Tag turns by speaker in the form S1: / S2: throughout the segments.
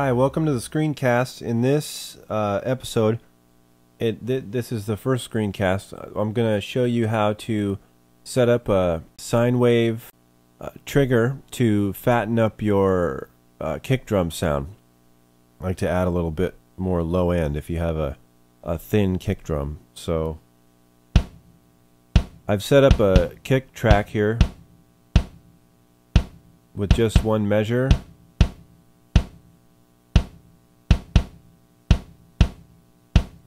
S1: Hi, welcome to the screencast. In this episode, this is the first screencast. I'm going to show you how to set up a sine wave trigger to fatten up your kick drum sound. I like to add a little bit more low end if you have a thin kick drum. So I've set up a kick track here with just one measure.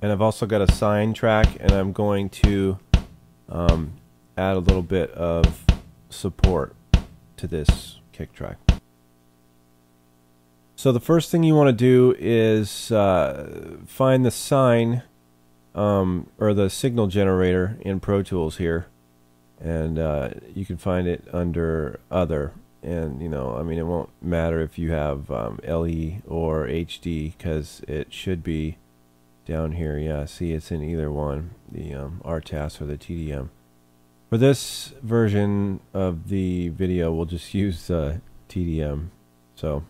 S1: And I've also got a sine track, and I'm going to add a little bit of support to this kick track. So the first thing you want to do is find the sine or the signal generator in Pro Tools here, and you can find it under Other. And I mean, it won't matter if you have LE or HD, because it should be down here. Yeah, see, it's in either one, the RTAS or the TDM. For this version of the video, we'll just use TDM. So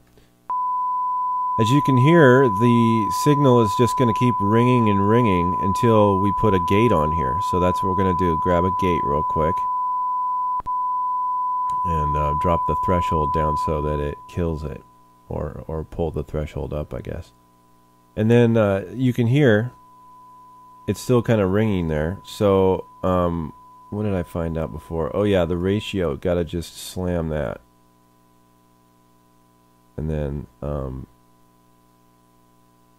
S1: as you can hear, the signal is just going to keep ringing and ringing until we put a gate on here. So that's what we're going to do. Grab a gate real quick and drop the threshold down so that it kills it, or pull the threshold up, I guess. And then you can hear it's still kind of ringing there. So what did I find out before? Oh yeah, the ratio, got to just slam that. And then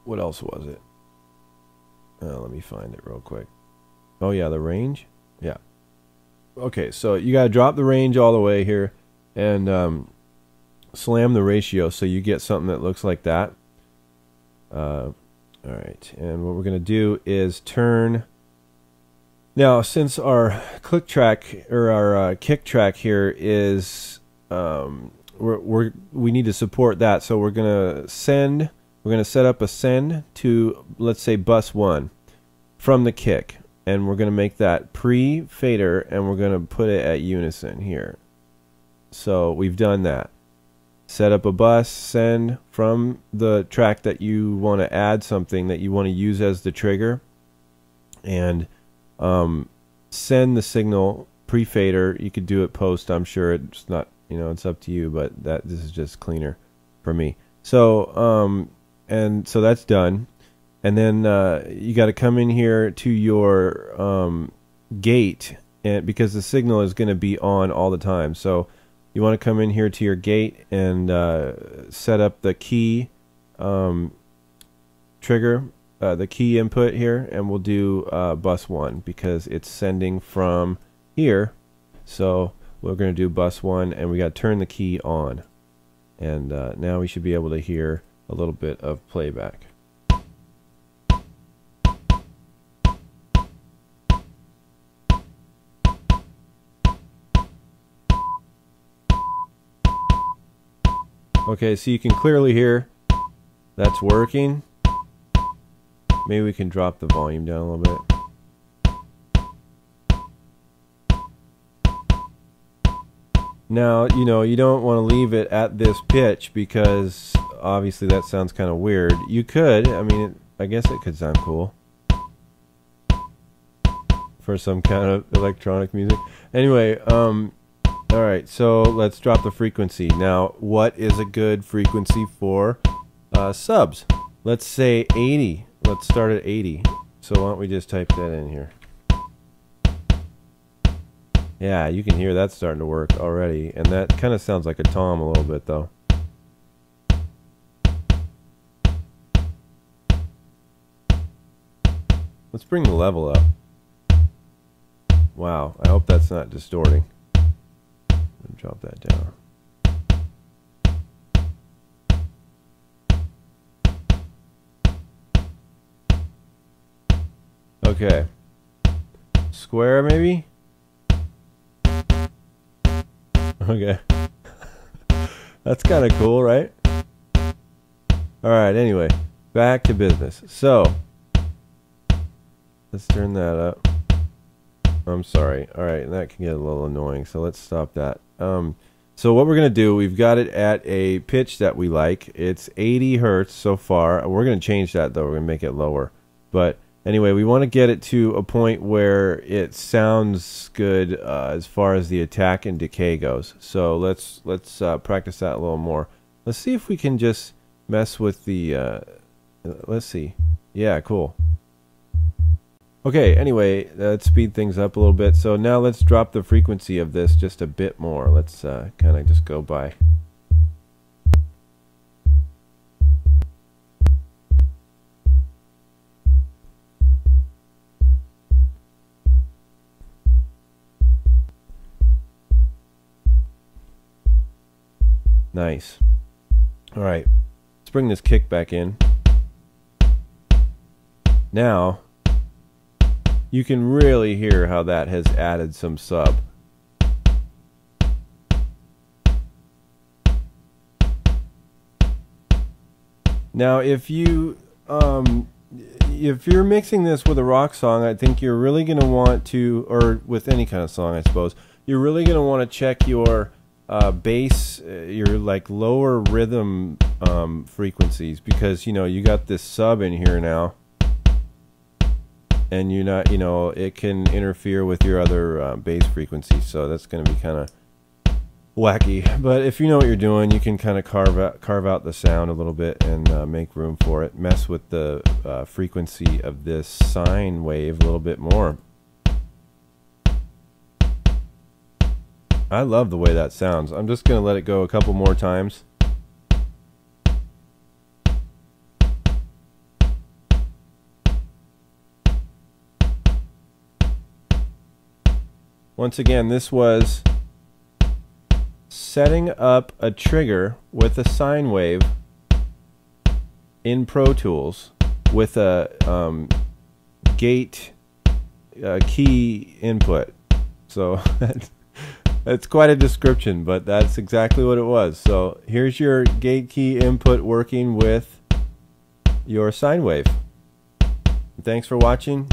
S1: what else was it? Let me find it real quick. Oh yeah, the range. Yeah. Okay, so you got to drop the range all the way here and slam the ratio so you get something that looks like that. Alright, and what we're going to do is turn. Now, since our click track or our kick track here is we need to support that, so we're going to set up a send to, let's say, bus 1 from the kick, and we're going to make that pre-fader, and we're going to put it at unison here. So we've done that. Set up a bus, send from the track that you want to add something that you want to use as the trigger, and send the signal pre-fader. You could do it post, I'm sure. It's not, it's up to you, but this is just cleaner for me. So and so that's done, and then you got to come in here to your gate, and because the signal is going to be on all the time, so you want to come in here to your gate and set up the key trigger, the key input here, and we'll do bus 1 because it's sending from here. So we're going to do bus 1, and we got to turn the key on. And now we should be able to hear a little bit of playback. Okay, so you can clearly hear that's working. Maybe we can drop the volume down a little bit. Now, you don't want to leave it at this pitch because obviously that sounds kind of weird. You could, I mean, I guess it could sound cool for some kind of electronic music. Anyway, alright, so let's drop the frequency. Now, what is a good frequency for subs? Let's say 80. Let's start at 80. So why don't we just type that in here? Yeah, you can hear that starting to work already. And that kind of sounds like a tom a little bit, though. Let's bring the level up. Wow, I hope that's not distorting. Drop that down. Okay. Square, maybe? Okay. That's kind of cool, right? Alright, anyway. Back to business. So, let's turn that up. I'm sorry. Alright, that can get a little annoying, so let's stop that. So what we're going to do, we've got it at a pitch that we like. It's 80 hertz so far. We're going to change that though. We're going to make it lower. But anyway, we want to get it to a point where it sounds good as far as the attack and decay goes. So let's practice that a little more. Let's see if we can just mess with the let's see. Yeah, cool. Okay, anyway, let's speed things up a little bit. So now let's drop the frequency of this just a bit more. Let's kind of just go by. Nice. All right, let's bring this kick back in. Now you can really hear how that has added some sub. Now if you're mixing this with a rock song, I think you're really going to want to, or with any kind of song I suppose, you're really going to want to check your bass, your like lower rhythm frequencies, because you got this sub in here now. And you're not, it can interfere with your other bass frequencies, so that's going to be kind of wacky. But if you know what you're doing, you can kind of carve out the sound a little bit and make room for it. Mess with the frequency of this sine wave a little bit more. I love the way that sounds. I'm just going to let it go a couple more times. Once again, this was setting up a trigger with a sine wave in Pro Tools with a gate key input. So that's quite a description, but that's exactly what it was. So here's your gate key input working with your sine wave. Thanks for watching.